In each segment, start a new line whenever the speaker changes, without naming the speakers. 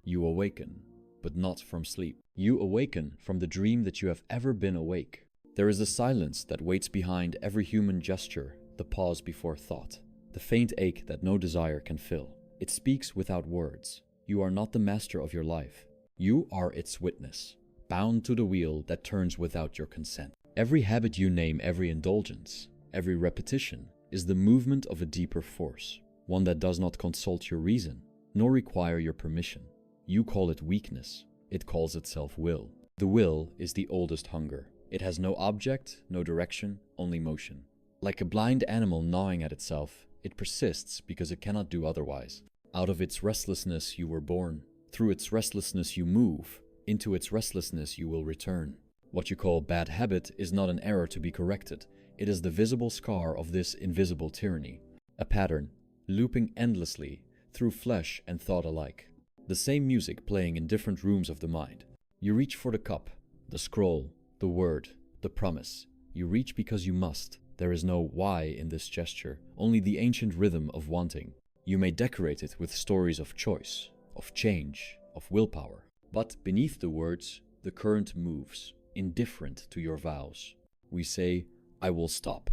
You awaken, but not from sleep. You awaken from the dream that you have ever been awake. There is a silence that waits behind every human gesture, the pause before thought, the faint ache that no desire can fill. It speaks without words. You are not the master of your life. You are its witness, bound to the wheel that turns without your consent. Every habit you name, every indulgence, every repetition is the movement of a deeper force, one that does not consult your reason, nor require your permission. You call it weakness. It calls itself will. The will is the oldest hunger. It has no object, no direction, only motion. Like a blind animal gnawing at itself, it persists because it cannot do otherwise. Out of its restlessness you were born. Through its restlessness you move. Into its restlessness you will return. What you call bad habit is not an error to be corrected. It is the visible scar of this invisible tyranny. A pattern, looping endlessly through flesh and thought alike. The same music playing in different rooms of the mind. You reach for the cup, the scroll, the word, the promise. You reach because you must. There is no why in this gesture, only the ancient rhythm of wanting. You may decorate it with stories of choice, of change, of willpower. But beneath the words, the current moves, indifferent to your vows. We say, I will stop.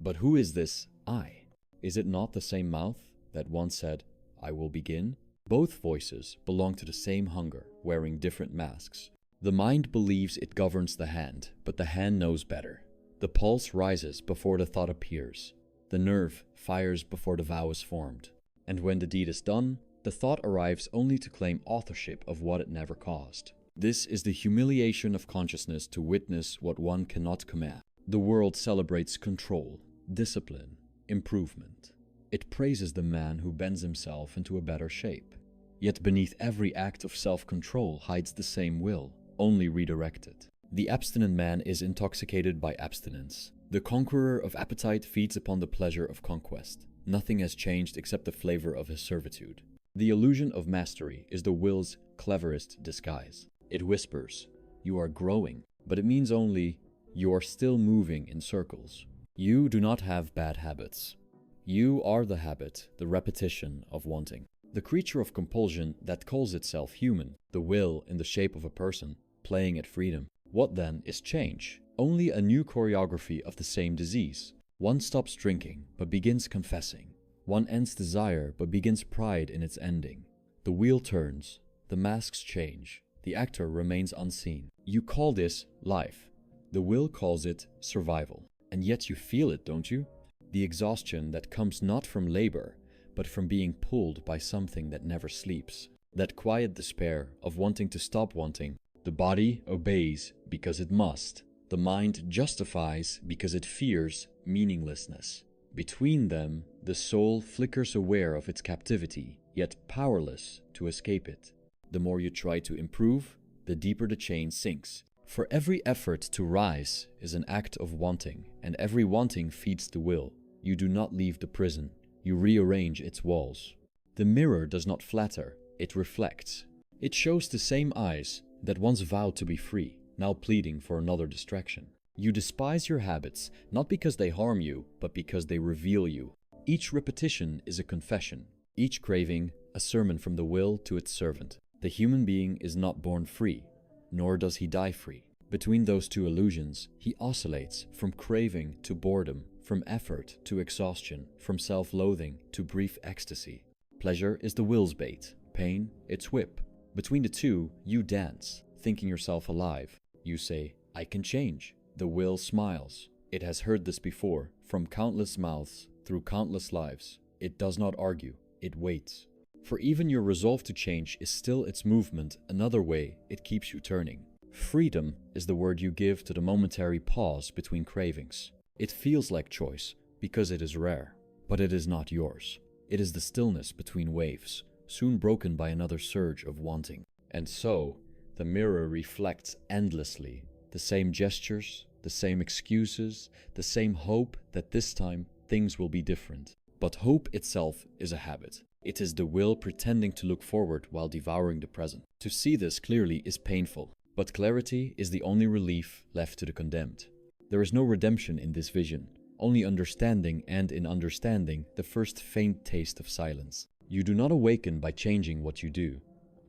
But who is this I? Is it not the same mouth that once said, I will begin? Both voices belong to the same hunger, wearing different masks. The mind believes it governs the hand, but the hand knows better. The pulse rises before the thought appears. The nerve fires before the vow is formed. And when the deed is done, the thought arrives only to claim authorship of what it never caused. This is the humiliation of consciousness to witness what one cannot command. The world celebrates control, discipline, improvement. It praises the man who bends himself into a better shape. Yet beneath every act of self-control hides the same will, only redirected. The abstinent man is intoxicated by abstinence. The conqueror of appetite feeds upon the pleasure of conquest. Nothing has changed except the flavor of his servitude. The illusion of mastery is the will's cleverest disguise. It whispers, you are growing, but it means only, you are still moving in circles. You do not have bad habits. You are the habit, the repetition of wanting. The creature of compulsion that calls itself human, the will in the shape of a person, playing at freedom. What then is change? Only a new choreography of the same disease. One stops drinking, but begins confessing. One ends desire, but begins pride in its ending. The wheel turns, the masks change, the actor remains unseen. You call this life. The will calls it survival. And yet you feel it, don't you? The exhaustion that comes not from labor, but from being pulled by something that never sleeps. That quiet despair of wanting to stop wanting. The body obeys because it must. The mind justifies because it fears meaninglessness. Between them, the soul flickers aware of its captivity, yet powerless to escape it. The more you try to improve, the deeper the chain sinks. For every effort to rise is an act of wanting, and every wanting feeds the will. You do not leave the prison, you rearrange its walls. The mirror does not flatter, it reflects. It shows the same eyes that once vowed to be free, now pleading for another distraction. You despise your habits, not because they harm you, but because they reveal you. Each repetition is a confession, each craving a sermon from the will to its servant. The human being is not born free, nor does he die free. Between those two illusions, he oscillates from craving to boredom, from effort to exhaustion, from self-loathing to brief ecstasy. Pleasure is the will's bait, pain its whip. Between the two, you dance, thinking yourself alive. You say, I can change. The will smiles. It has heard this before, from countless mouths, through countless lives. It does not argue, it waits. For even your resolve to change is still its movement, another way it keeps you turning. Freedom is the word you give to the momentary pause between cravings. It feels like choice, because it is rare, but it is not yours. It is the stillness between waves, soon broken by another surge of wanting. And so, the mirror reflects endlessly, the same gestures, the same excuses, the same hope that this time things will be different. But hope itself is a habit. It is the will pretending to look forward while devouring the present. To see this clearly is painful, but clarity is the only relief left to the condemned. There is no redemption in this vision, only understanding, and in understanding, the first faint taste of silence. You do not awaken by changing what you do.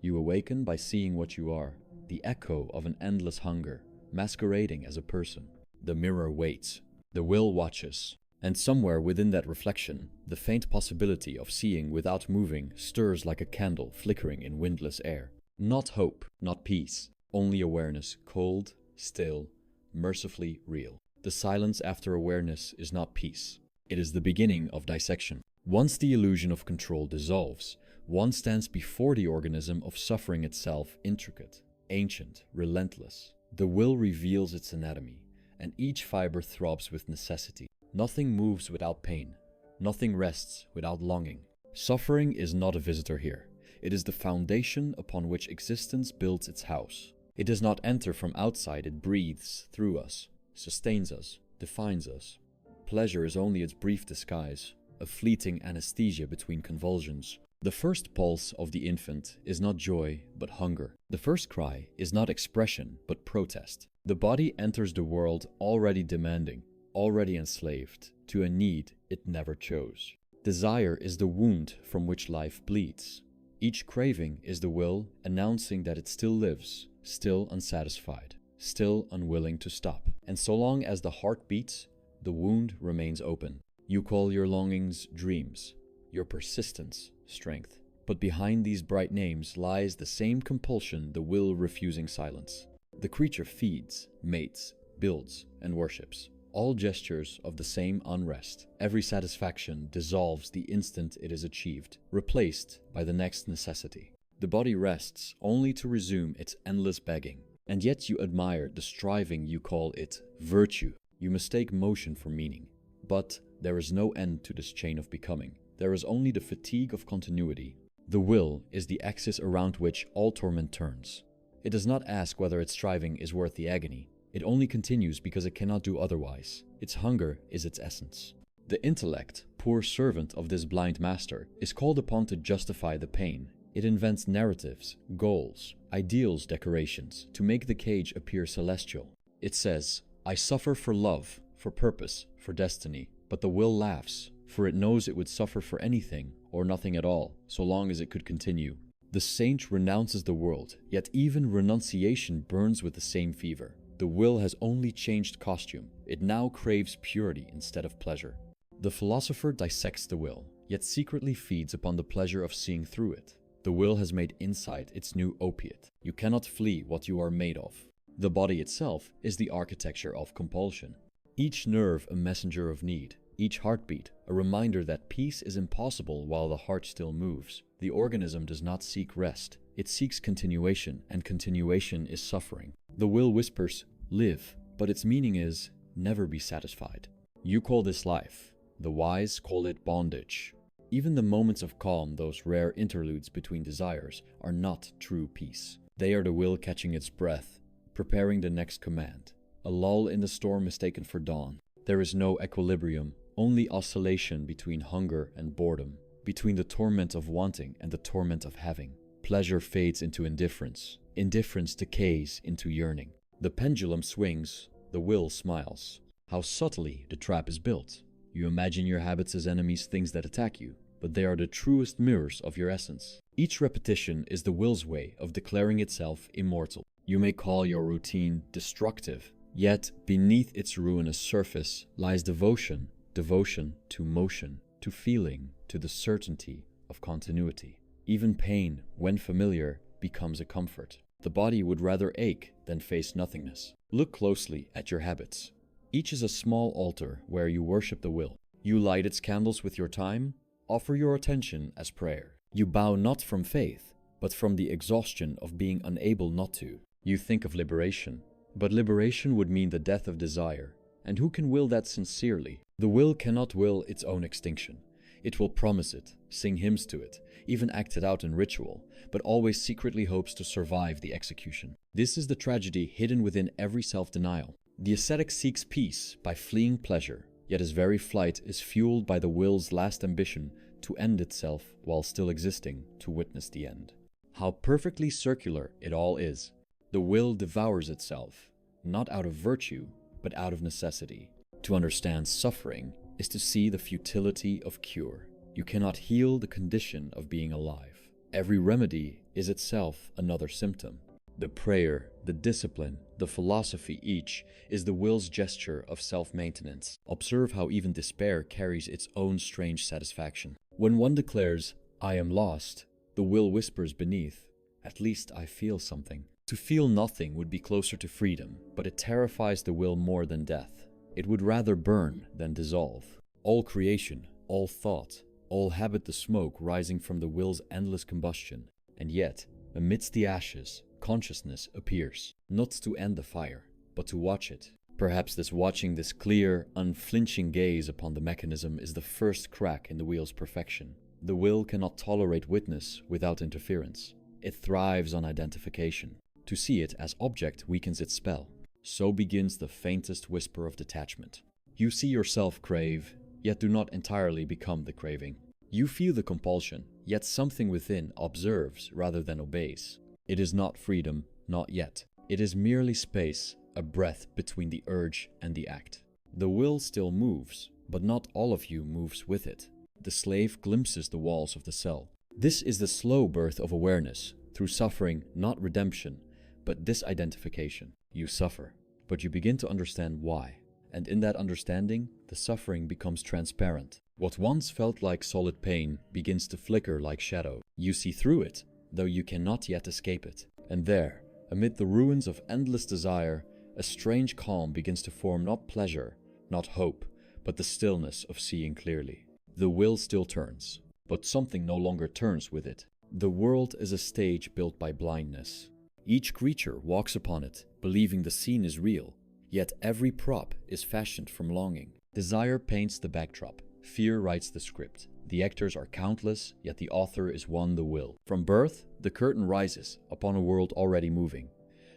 You awaken by seeing what you are, the echo of an endless hunger, masquerading as a person. The mirror waits, the will watches, and somewhere within that reflection, the faint possibility of seeing without moving stirs like a candle flickering in windless air. Not hope, not peace, only awareness, cold, still, mercifully real. The silence after awareness is not peace. It is the beginning of dissection. Once the illusion of control dissolves, one stands before the organism of suffering itself, intricate, ancient, relentless. The will reveals its anatomy, and each fiber throbs with necessity. Nothing moves without pain. Nothing rests without longing. Suffering is not a visitor here. It is the foundation upon which existence builds its house. It does not enter from outside, it breathes through us, sustains us, defines us. Pleasure is only its brief disguise, a fleeting anesthesia between convulsions. The first pulse of the infant is not joy, but hunger. The first cry is not expression, but protest. The body enters the world already demanding, already enslaved, to a need it never chose. Desire is the wound from which life bleeds. Each craving is the will announcing that it still lives, still unsatisfied, still unwilling to stop. And so long as the heart beats, the wound remains open. You call your longings dreams, your persistence strength. But behind these bright names lies the same compulsion, the will refusing silence. The creature feeds, mates, builds, and worships. All gestures of the same unrest. Every satisfaction dissolves the instant it is achieved, replaced by the next necessity. The body rests only to resume its endless begging. And yet you admire the striving, you call it virtue. You mistake motion for meaning. But there is no end to this chain of becoming. There is only the fatigue of continuity. The will is the axis around which all torment turns. It does not ask whether its striving is worth the agony. It only continues because it cannot do otherwise. Its hunger is its essence. The intellect, poor servant of this blind master, is called upon to justify the pain. It invents narratives, goals, ideals, decorations, to make the cage appear celestial. It says, I suffer for love, for purpose, for destiny. But the will laughs, for it knows it would suffer for anything or nothing at all, so long as it could continue. The saint renounces the world, yet even renunciation burns with the same fever. The will has only changed costume. It now craves purity instead of pleasure. The philosopher dissects the will, yet secretly feeds upon the pleasure of seeing through it. The will has made insight its new opiate. You cannot flee what you are made of. The body itself is the architecture of compulsion. Each nerve a messenger of need. Each heartbeat a reminder that peace is impossible while the heart still moves. The organism does not seek rest. It seeks continuation, and continuation is suffering. The will whispers, live, but its meaning is, never be satisfied. You call this life. The wise call it bondage. Even the moments of calm, those rare interludes between desires, are not true peace. They are the will catching its breath, preparing the next command. A lull in the storm mistaken for dawn. There is no equilibrium, only oscillation between hunger and boredom, between the torment of wanting and the torment of having. Pleasure fades into indifference. Indifference decays into yearning. The pendulum swings, the will smiles. How subtly the trap is built. You imagine your habits as enemies, things that attack you, but they are the truest mirrors of your essence. Each repetition is the will's way of declaring itself immortal. You may call your routine destructive, yet beneath its ruinous surface lies devotion, devotion to motion, to feeling, to the certainty of continuity. Even pain, when familiar, becomes a comfort. The body would rather ache than face nothingness. Look closely at your habits. Each is a small altar where you worship the will. You light its candles with your time, offer your attention as prayer. You bow not from faith, but from the exhaustion of being unable not to. You think of liberation, but liberation would mean the death of desire. And who can will that sincerely? The will cannot will its own extinction. It will promise it, sing hymns to it, even act it out in ritual, but always secretly hopes to survive the execution. This is the tragedy hidden within every self-denial. The ascetic seeks peace by fleeing pleasure, yet his very flight is fueled by the will's last ambition to end itself while still existing to witness the end. How perfectly circular it all is. The will devours itself, not out of virtue, but out of necessity. To understand suffering is to see the futility of cure. You cannot heal the condition of being alive. Every remedy is itself another symptom. The prayer, the discipline, the philosophy, each is the will's gesture of self-maintenance. Observe how even despair carries its own strange satisfaction. When one declares, "I am lost," the will whispers beneath, "At least I feel something." To feel nothing would be closer to freedom, but it terrifies the will more than death. It would rather burn than dissolve. All creation, all thought, all habit the smoke rising from the will's endless combustion. And yet, amidst the ashes, consciousness appears, not to end the fire, but to watch it. Perhaps this watching, this clear, unflinching gaze upon the mechanism is the first crack in the wheel's perfection. The will cannot tolerate witness without interference. It thrives on identification. To see it as object weakens its spell. So begins the faintest whisper of detachment. You see yourself crave, yet do not entirely become the craving. You feel the compulsion, yet something within observes rather than obeys. It is not freedom, not yet. It is merely space, a breath between the urge and the act. The will still moves, but not all of you moves with it. The slave glimpses the walls of the cell. This is the slow birth of awareness, through suffering, not redemption, but disidentification. You suffer, but you begin to understand why. And in that understanding, the suffering becomes transparent. What once felt like solid pain begins to flicker like shadow. You see through it, though you cannot yet escape it. And there, amid the ruins of endless desire, a strange calm begins to form, not pleasure, not hope, but the stillness of seeing clearly. The will still turns, but something no longer turns with it. The world is a stage built by blindness. Each creature walks upon it, believing the scene is real, yet every prop is fashioned from longing. Desire paints the backdrop, fear writes the script. The actors are countless, yet the author is one, the will. From birth, the curtain rises upon a world already moving.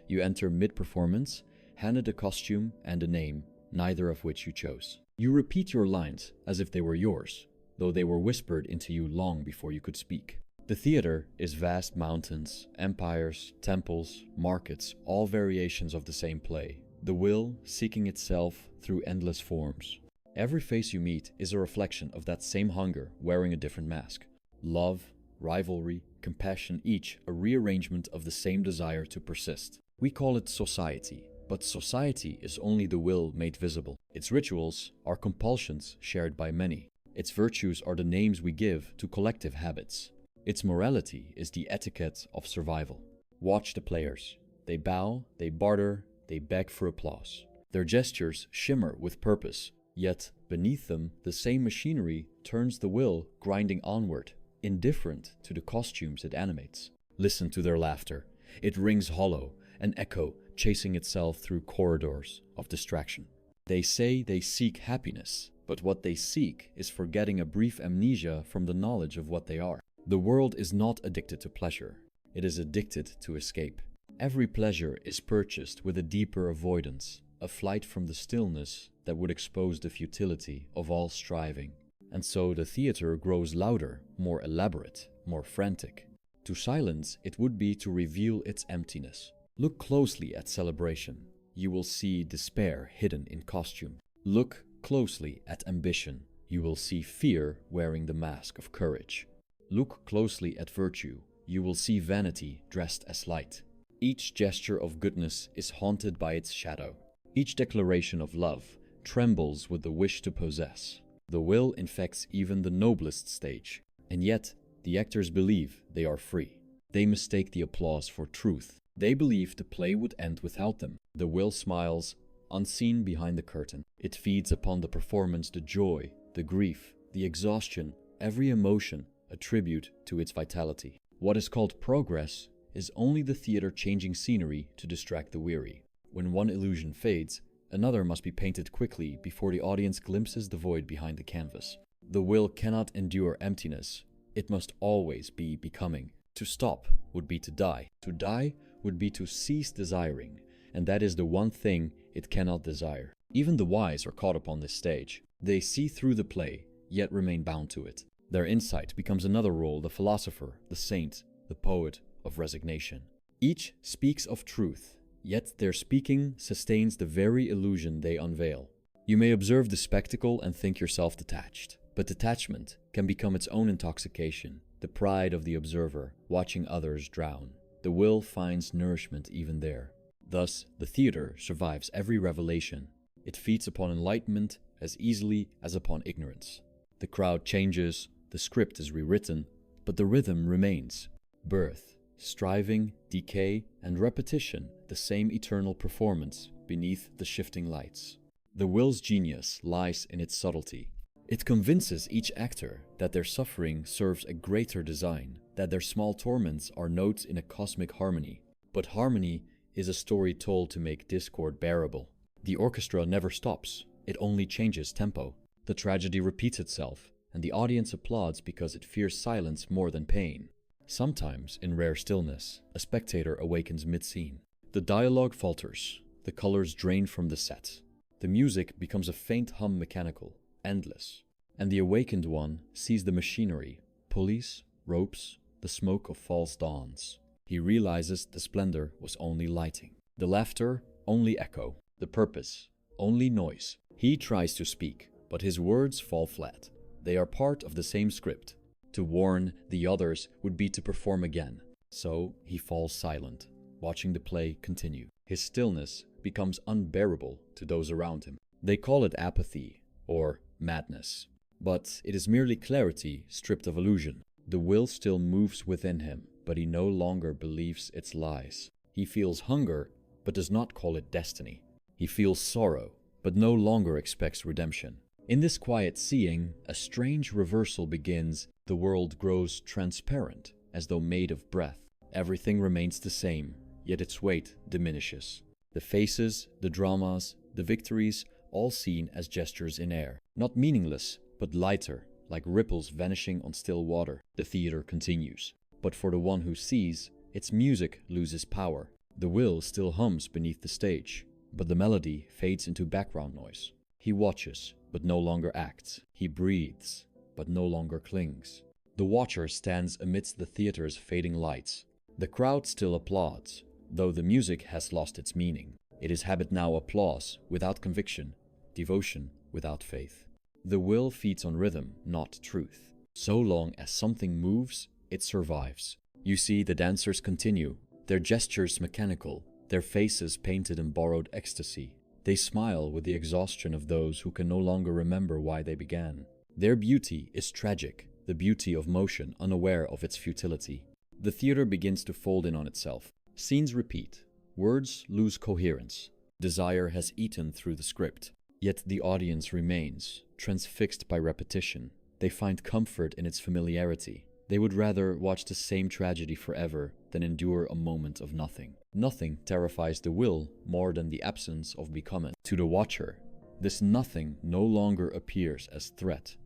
You enter mid-performance, handed a costume and a name, neither of which you chose. You repeat your lines as if they were yours, though they were whispered into you long before you could speak. The theater is vast mountains, empires, temples, markets, all variations of the same play. The will seeking itself through endless forms. Every face you meet is a reflection of that same hunger wearing a different mask. Love, rivalry, compassion, each a rearrangement of the same desire to persist. We call it society, but society is only the will made visible. Its rituals are compulsions shared by many. Its virtues are the names we give to collective habits. Its morality is the etiquette of survival. Watch the players. They bow, they barter, they beg for applause. Their gestures shimmer with purpose, yet beneath them the same machinery turns the will grinding onward, indifferent to the costumes it animates. Listen to their laughter. It rings hollow, an echo chasing itself through corridors of distraction. They say they seek happiness, but what they seek is forgetting a brief amnesia from the knowledge of what they are. The world is not addicted to pleasure. It is addicted to escape. Every pleasure is purchased with a deeper avoidance, a flight from the stillness that would expose the futility of all striving. And so the theater grows louder, more elaborate, more frantic. To silence it would be to reveal its emptiness. Look closely at celebration. You will see despair hidden in costume. Look closely at ambition. You will see fear wearing the mask of courage. Look closely at virtue. You will see vanity dressed as light. Each gesture of goodness is haunted by its shadow. Each declaration of love trembles with the wish to possess. The will infects even the noblest stage. And yet, the actors believe they are free. They mistake the applause for truth. They believe the play would end without them. The will smiles, unseen behind the curtain. It feeds upon the performance the joy, the grief, the exhaustion, every emotion a tribute to its vitality. What is called progress is only the theater changing scenery to distract the weary. When one illusion fades, another must be painted quickly before the audience glimpses the void behind the canvas. The will cannot endure emptiness. It must always be becoming. To stop would be to die. To die would be to cease desiring, and that is the one thing it cannot desire. Even the wise are caught upon this stage. They see through the play, yet remain bound to it. Their insight becomes another role, the philosopher, the saint, the poet of resignation. Each speaks of truth, yet their speaking sustains the very illusion they unveil. You may observe the spectacle and think yourself detached, but detachment can become its own intoxication. the pride of the observer, watching others drown. The will finds nourishment even there. Thus, the theater survives every revelation. It feeds upon enlightenment as easily as upon ignorance. The crowd changes, the script is rewritten, but the rhythm remains. Birth, striving, decay, and repetition, the same eternal performance beneath the shifting lights. The will's genius lies in its subtlety. It convinces each actor that their suffering serves a greater design, that their small torments are notes in a cosmic harmony. But harmony is a story told to make discord bearable. The orchestra never stops, it only changes tempo. The tragedy repeats itself, and the audience applauds because it fears silence more than pain. Sometimes, in rare stillness, a spectator awakens mid-scene. The dialogue falters, the colors drain from the set. The music becomes a faint hum, mechanical, endless. And the awakened one sees the machinery, pulleys, ropes, the smoke of false dawns. He realizes the splendor was only lighting. The laughter, only echo. The purpose, only noise. He tries to speak, but his words fall flat. They are part of the same script. To warn the others would be to perform again. So he falls silent, watching the play continue. His stillness becomes unbearable to those around him. They call it apathy or madness. But it is merely clarity stripped of illusion. The will still moves within him, but he no longer believes its lies. He feels hunger, but does not call it destiny. He feels sorrow, but no longer expects redemption. In this quiet seeing, a strange reversal begins. The world grows transparent, as though made of breath. Everything remains the same, yet its weight diminishes. The faces, the dramas, the victories, all seen as gestures in air. Not meaningless, but lighter, like ripples vanishing on still water. The theater continues. But for the one who sees, its music loses power. The will still hums beneath the stage, but the melody fades into background noise. He watches, but no longer acts. He breathes, but no longer clings. The watcher stands amidst the theater's fading lights. The crowd still applauds, though the music has lost its meaning. It is habit now, applause without conviction, devotion without faith. The will feeds on rhythm, not truth. So long as something moves, it survives. You see the dancers continue, their gestures mechanical, their faces painted in borrowed ecstasy. They smile with the exhaustion of those who can no longer remember why they began. Their beauty is tragic, the beauty of motion unaware of its futility. The theater begins to fold in on itself. Scenes repeat. Words lose coherence. Desire has eaten through the script. Yet the audience remains, transfixed by repetition. They find comfort in its familiarity. They would rather watch the same tragedy forever than endure a moment of nothing. Nothing terrifies the will more than the absence of becoming. To the watcher, this nothing no longer appears as threat,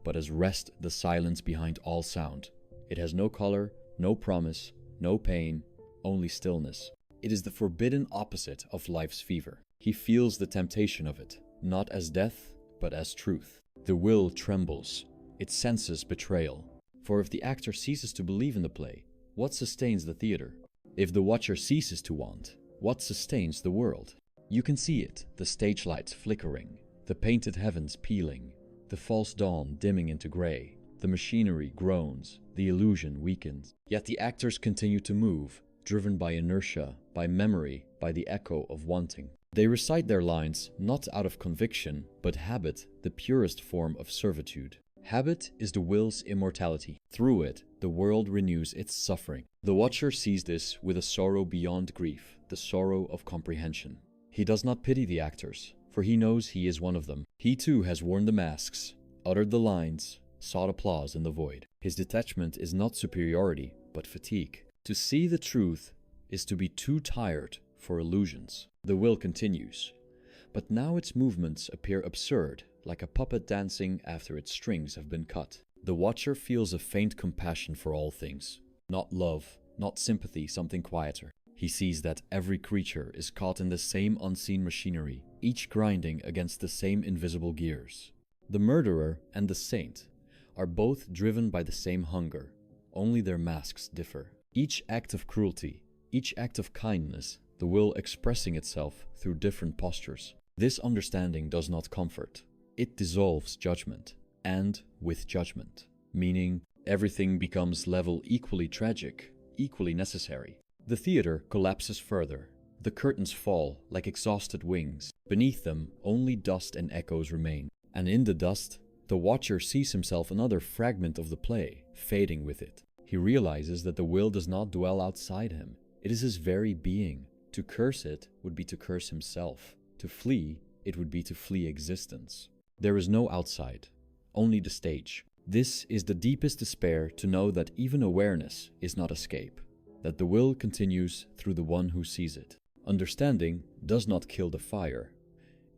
but as rest, the silence behind all sound. It has no color, no promise, no pain, only stillness. It is the forbidden opposite of life's fever. He feels the temptation of it, not as death, but as truth. The will trembles. It senses betrayal. For if the actor ceases to believe in the play, what sustains the theater? If the watcher ceases to want, what sustains the world? You can see it, the stage lights flickering, the painted heavens peeling, the false dawn dimming into gray. The machinery groans, the illusion weakens. Yet the actors continue to move, driven by inertia, by memory, by the echo of wanting. They recite their lines not out of conviction, but habit, the purest form of servitude. Habit is the will's immortality. Through it, the world renews its suffering. The watcher sees this with a sorrow beyond grief, the sorrow of comprehension. He does not pity the actors, for he knows he is one of them. He too has worn the masks, uttered the lines, sought applause in the void. His detachment is not superiority, but fatigue. To see the truth is to be too tired for illusions. The will continues, but now its movements appear absurd, like a puppet dancing after its strings have been cut. The watcher feels a faint compassion for all things. Not love, not sympathy, something quieter. He sees that every creature is caught in the same unseen machinery, each grinding against the same invisible gears. The murderer and the saint are both driven by the same hunger, only their masks differ. Each act of cruelty, each act of kindness, the will expressing itself through different postures. This understanding does not comfort. It dissolves judgment, and with judgment, meaning Everything becomes level equally tragic, equally necessary. The theater collapses further. The curtains fall like exhausted wings. Beneath them, only dust and echoes remain. And in the dust, the watcher sees himself another fragment of the play, fading with it. He realizes that the will does not dwell outside him. It is his very being. To curse it would be to curse himself. To flee, it would be to flee existence. There is no outside, only the stage. This is the deepest despair, to know that even awareness is not escape, that the will continues through the one who sees it. Understanding does not kill the fire.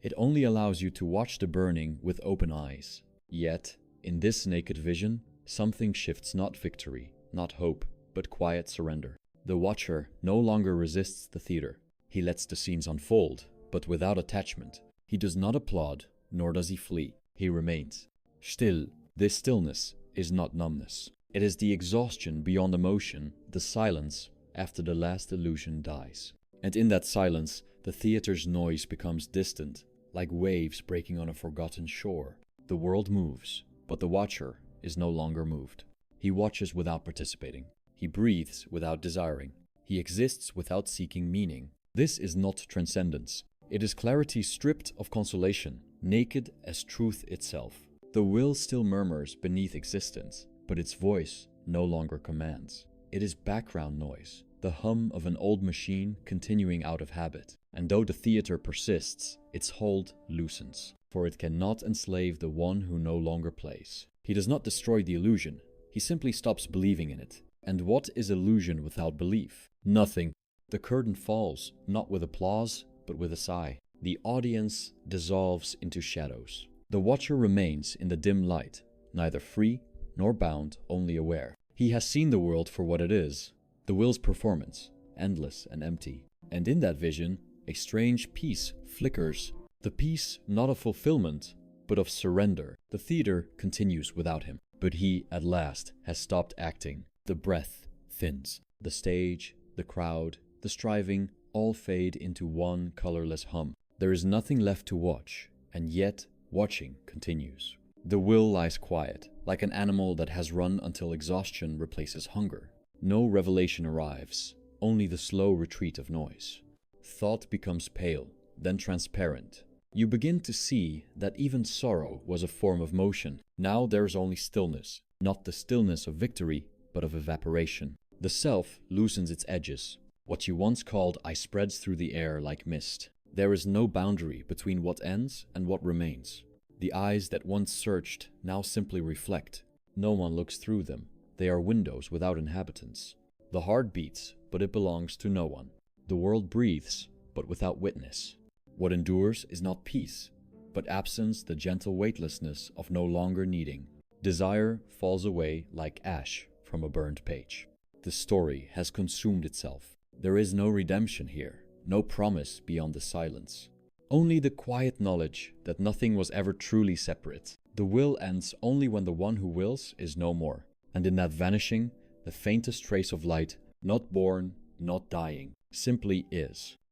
It only allows you to watch the burning with open eyes. Yet, in this naked vision, something shifts, not victory, not hope, but quiet surrender. The watcher no longer resists the theater. He lets the scenes unfold, but without attachment. He does not applaud, nor does he flee. He remains. Still, this stillness is not numbness. It is the exhaustion beyond emotion, the silence after the last illusion dies. And in that silence, the theater's noise becomes distant, like waves breaking on a forgotten shore. The world moves, but the watcher is no longer moved. He watches without participating. He breathes without desiring. He exists without seeking meaning. This is not transcendence. It is clarity stripped of consolation, naked as truth itself. The will still murmurs beneath existence, but its voice no longer commands. It is background noise, the hum of an old machine continuing out of habit. And though the theater persists, its hold loosens, for it cannot enslave the one who no longer plays. He does not destroy the illusion, he simply stops believing in it. And what is illusion without belief? Nothing. The curtain falls, not with applause, but with a sigh. The audience dissolves into shadows. The watcher remains in the dim light, neither free nor bound, only aware. He has seen the world for what it is, the will's performance, endless and empty. And in that vision, a strange peace flickers. The peace not of fulfillment, but of surrender. The theater continues without him, but he, at last, has stopped acting. The breath thins. The stage, the crowd, the striving, all fade into one colorless hum. There is nothing left to watch, and yet watching continues. The will lies quiet, like an animal that has run until exhaustion replaces hunger. No revelation arrives, only the slow retreat of noise. Thought becomes pale, then transparent. You begin to see that even sorrow was a form of motion. Now there is only stillness, not the stillness of victory, but of evaporation. The self loosens its edges. What you once called I spreads through the air like mist. There is no boundary between what ends and what remains. The eyes that once searched now simply reflect. No one looks through them. They are windows without inhabitants. The heart beats, but it belongs to no one. The world breathes, but without witness. What endures is not peace, but absence, the gentle weightlessness of no longer needing. Desire falls away like ash from a burned page. The story has consumed itself. There is no redemption here, no promise beyond the silence. Only the quiet knowledge that nothing was ever truly separate. The will ends only when the one who wills is no more. And in that vanishing, the faintest trace of light, not born, not dying, simply is.